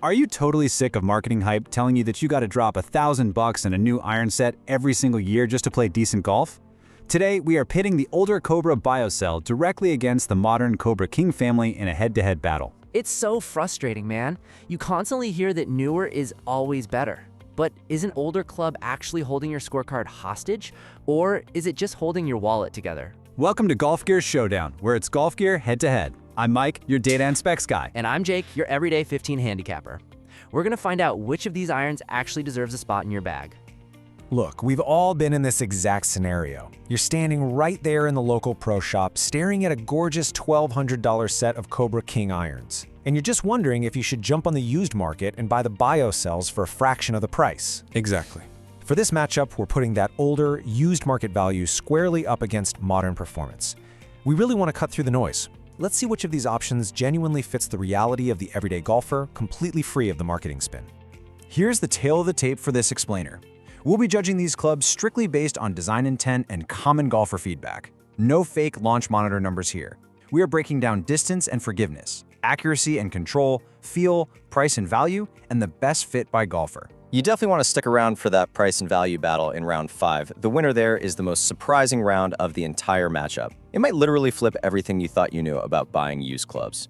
Are you totally sick of marketing hype telling you that you gotta drop $1,000 in a new iron set every single year just to play decent golf? Today, we are pitting the older Cobra BioCell directly against the modern Cobra King family in a head-to-head battle. It's so frustrating, man. You constantly hear that newer is always better. But is an older club actually holding your scorecard hostage? Or is it just holding your wallet together? Welcome to Golf Gear Showdown, where it's golf gear head-to-head. I'm Mike, your data and specs guy. And I'm Jake, your everyday 15 handicapper. We're gonna find out which of these irons actually deserves a spot in your bag. Look, we've all been in this exact scenario. You're standing right there in the local pro shop, staring at a gorgeous $1,200 set of Cobra King irons. And you're just wondering if you should jump on the used market and buy the BioCells for a fraction of the price. Exactly. For this matchup, we're putting that older, used market value squarely up against modern performance. We really want to cut through the noise. Let's see which of these options genuinely fits the reality of the everyday golfer, completely free of the marketing spin. Here's the tail of the tape for this explainer. We'll be judging these clubs strictly based on design intent and common golfer feedback. No fake launch monitor numbers here. We are breaking down distance and forgiveness, accuracy and control, feel, price and value, and the best fit by golfer. You definitely want to stick around for that price and value battle in round 5. The winner there is the most surprising round of the entire matchup. It might literally flip everything you thought you knew about buying used clubs.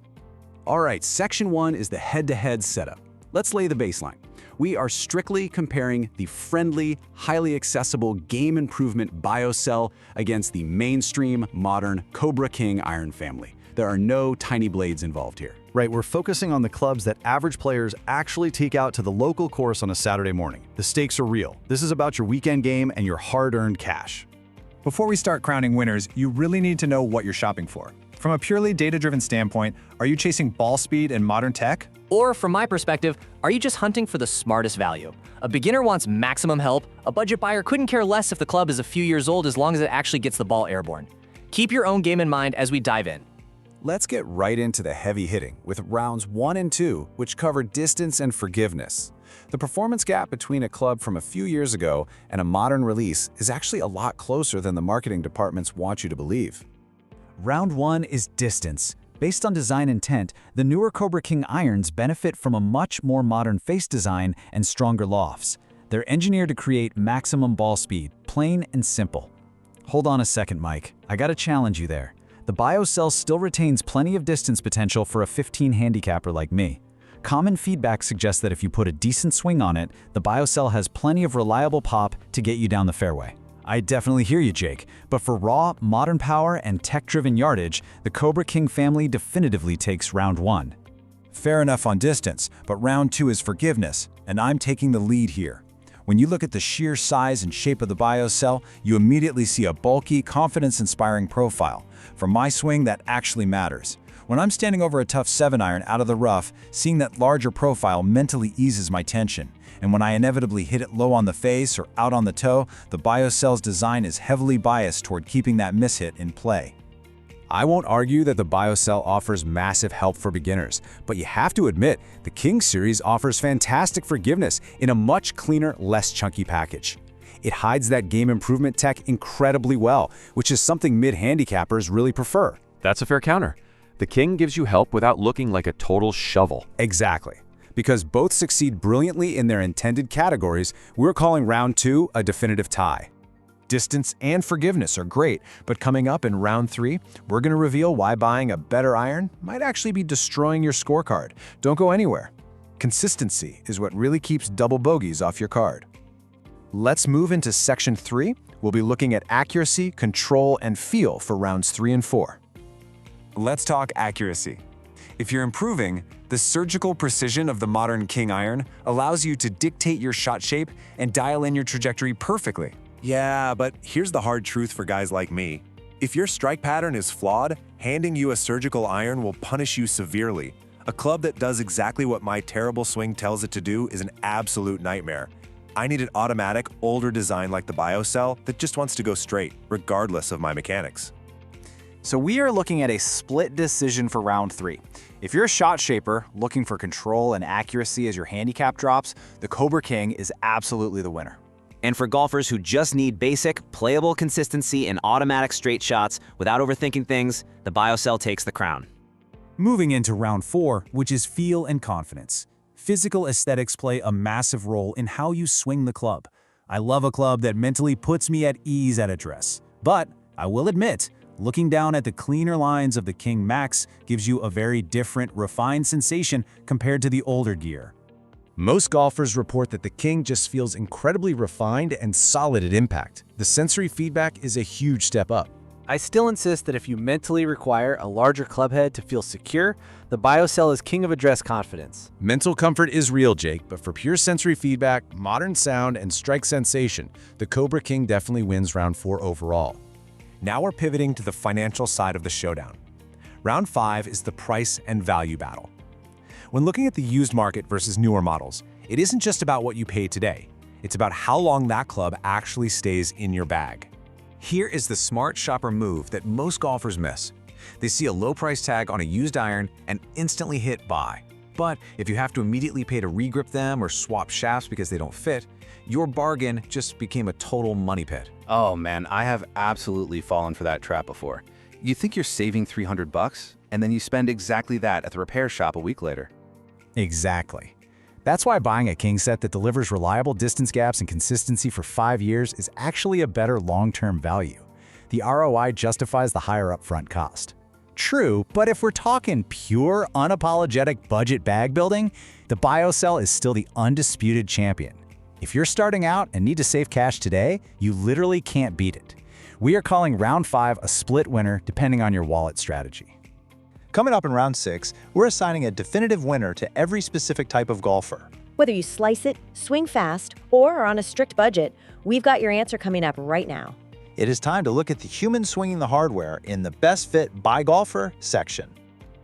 All right, section 1 is the head-to-head setup. Let's lay the baseline. We are strictly comparing the friendly, highly accessible game improvement BioCell against the mainstream, modern Cobra King iron family. There are no tiny blades involved here. Right, we're focusing on the clubs that average players actually take out to the local course on a Saturday morning. The stakes are real. This is about your weekend game and your hard-earned cash. Before we start crowning winners, you really need to know what you're shopping for. From a purely data-driven standpoint, are you chasing ball speed and modern tech? Or from my perspective, are you just hunting for the smartest value? A beginner wants maximum help. A budget buyer couldn't care less if the club is a few years old as long as it actually gets the ball airborne. Keep your own game in mind as we dive in. Let's get right into the heavy hitting with rounds 1 and 2, which cover distance and forgiveness. The performance gap between a club from a few years ago and a modern release is actually a lot closer than the marketing departments want you to believe. Round 1 is distance. Based on design intent, the newer Cobra King irons benefit from a much more modern face design and stronger lofts. They're engineered to create maximum ball speed, plain and simple. Hold on a second, Mike. I gotta challenge you there. The BioCell still retains plenty of distance potential for a 15 handicapper like me. Common feedback suggests that if you put a decent swing on it, the BioCell has plenty of reliable pop to get you down the fairway. I definitely hear you, Jake, but for raw, modern power and tech-driven yardage, the Cobra King family definitively takes round 1. Fair enough on distance, but round 2 is forgiveness, and I'm taking the lead here. When you look at the sheer size and shape of the BioCell, you immediately see a bulky, confidence-inspiring profile. For my swing, that actually matters. When I'm standing over a tough 7-iron out of the rough, seeing that larger profile mentally eases my tension. And when I inevitably hit it low on the face or out on the toe, the BioCell's design is heavily biased toward keeping that mishit in play. I won't argue that the BioCell offers massive help for beginners, but you have to admit, the King series offers fantastic forgiveness in a much cleaner, less chunky package. It hides that game improvement tech incredibly well, which is something mid-handicappers really prefer. That's a fair counter. The King gives you help without looking like a total shovel. Exactly. Because both succeed brilliantly in their intended categories, we're calling round 2 a definitive tie. Distance and forgiveness are great, but coming up in round 3, we're going to reveal why buying a better iron might actually be destroying your scorecard. Don't go anywhere. Consistency is what really keeps double bogeys off your card. Let's move into section 3. We'll be looking at accuracy, control, and feel for rounds 3 and 4. Let's talk accuracy. If you're improving, the surgical precision of the modern King iron allows you to dictate your shot shape and dial in your trajectory perfectly. Yeah, but here's the hard truth for guys like me. If your strike pattern is flawed, handing you a surgical iron will punish you severely. A club that does exactly what my terrible swing tells it to do is an absolute nightmare. I need an automatic, older design like the BioCell that just wants to go straight, regardless of my mechanics. So we are looking at a split decision for round 3. If you're a shot shaper looking for control and accuracy as your handicap drops, the Cobra King is absolutely the winner. And for golfers who just need basic, playable consistency and automatic straight shots without overthinking things, the BioCell takes the crown. Moving into round 4, which is feel and confidence. physical aesthetics play a massive role in how you swing the club. I love a club that mentally puts me at ease at address. But I will admit, looking down at the cleaner lines of the King Max gives you a very different, refined sensation compared to the older gear. Most golfers report that the King just feels incredibly refined and solid at impact. The sensory feedback is a huge step up. I still insist that if you mentally require a larger club head to feel secure, the BioCell is king of address confidence. Mental comfort is real, Jake, but for pure sensory feedback, modern sound, and strike sensation, the Cobra King definitely wins round 4 overall. Now we're pivoting to the financial side of the showdown. Round 5 is the price and value battle. When looking at the used market versus newer models, it isn't just about what you pay today. It's about how long that club actually stays in your bag. Here is the smart shopper move that most golfers miss. They see a low price tag on a used iron and instantly hit buy. But if you have to immediately pay to regrip them or swap shafts because they don't fit, your bargain just became a total money pit. Oh man, I have absolutely fallen for that trap before. You think you're saving $300, and then you spend exactly that at the repair shop a week later. Exactly. That's why buying a King set that delivers reliable distance gaps and consistency for 5 years is actually a better long-term value. The ROI justifies the higher upfront cost. True, but if we're talking pure, unapologetic budget bag building, the BioCell is still the undisputed champion. If you're starting out and need to save cash today, you literally can't beat it. We are calling round 5 a split winner depending on your wallet strategy. Coming up in round 6, we're assigning a definitive winner to every specific type of golfer. Whether you slice it, swing fast, or are on a strict budget, we've got your answer coming up right now. It is time to look at the human swinging the hardware in the Best Fit by Golfer section.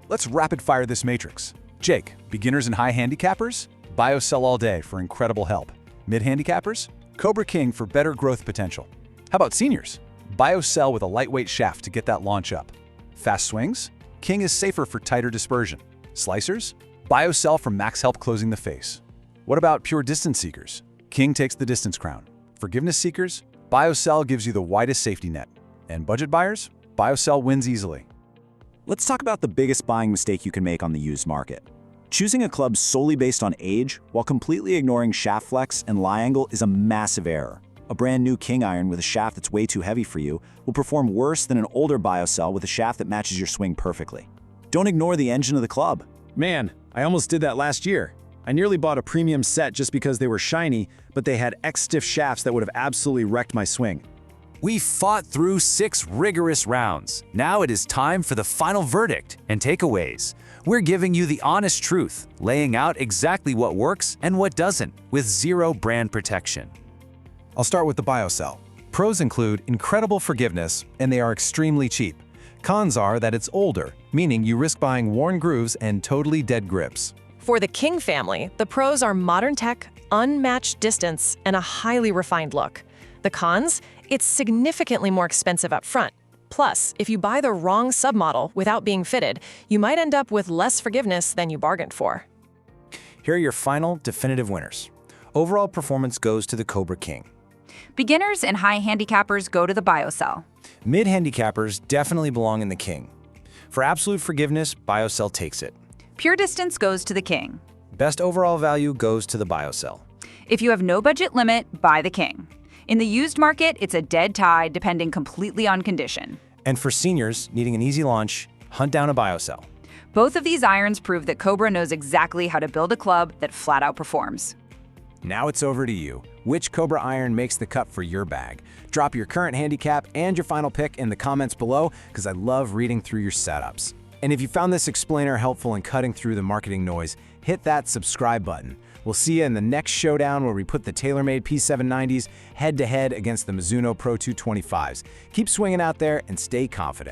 Let's rapid fire this matrix. Jake, beginners and high handicappers? BioCell all day for incredible help. Mid-handicappers? Cobra King for better growth potential. How about seniors? BioCell with a lightweight shaft to get that launch up. Fast swings? King is safer for tighter dispersion. Slicers? BioCell for max help closing the face. What about pure distance seekers? King takes the distance crown. Forgiveness seekers? BioCell gives you the widest safety net. And budget buyers? BioCell wins easily. Let's talk about the biggest buying mistake you can make on the used market. Choosing a club solely based on age while completely ignoring shaft flex and lie angle is a massive error. A brand new King iron with a shaft that's way too heavy for you will perform worse than an older BioCell with a shaft that matches your swing perfectly. Don't ignore the engine of the club. Man, I almost did that last year. I nearly bought a premium set just because they were shiny, but they had X-stiff shafts that would have absolutely wrecked my swing. We fought through 6 rigorous rounds. Now it is time for the final verdict and takeaways. We're giving you the honest truth, laying out exactly what works and what doesn't, with zero brand protection. I'll start with the BioCell. Pros include incredible forgiveness, and they are extremely cheap. Cons are that it's older, meaning you risk buying worn grooves and totally dead grips. For the King family, the pros are modern tech, unmatched distance, and a highly refined look. The cons? It's significantly more expensive up front. Plus, if you buy the wrong submodel without being fitted, you might end up with less forgiveness than you bargained for. Here are your final definitive winners. Overall performance goes to the Cobra King. Beginners and high handicappers go to the BioCell. Mid-handicappers definitely belong in the King. For absolute forgiveness, BioCell takes it. Pure distance goes to the King. Best overall value goes to the BioCell. If you have no budget limit, buy the King. In the used market, it's a dead tie depending completely on condition. And for seniors needing an easy launch, hunt down a BioCell. Both of these irons prove that Cobra knows exactly how to build a club that flat out performs. Now it's over to you. Which Cobra iron makes the cut for your bag? Drop your current handicap and your final pick in the comments below, because I love reading through your setups. And if you found this explainer helpful in cutting through the marketing noise, hit that subscribe button. We'll see you in the next showdown where we put the TaylorMade P790s head-to-head against the Mizuno Pro 225s. Keep swinging out there and stay confident.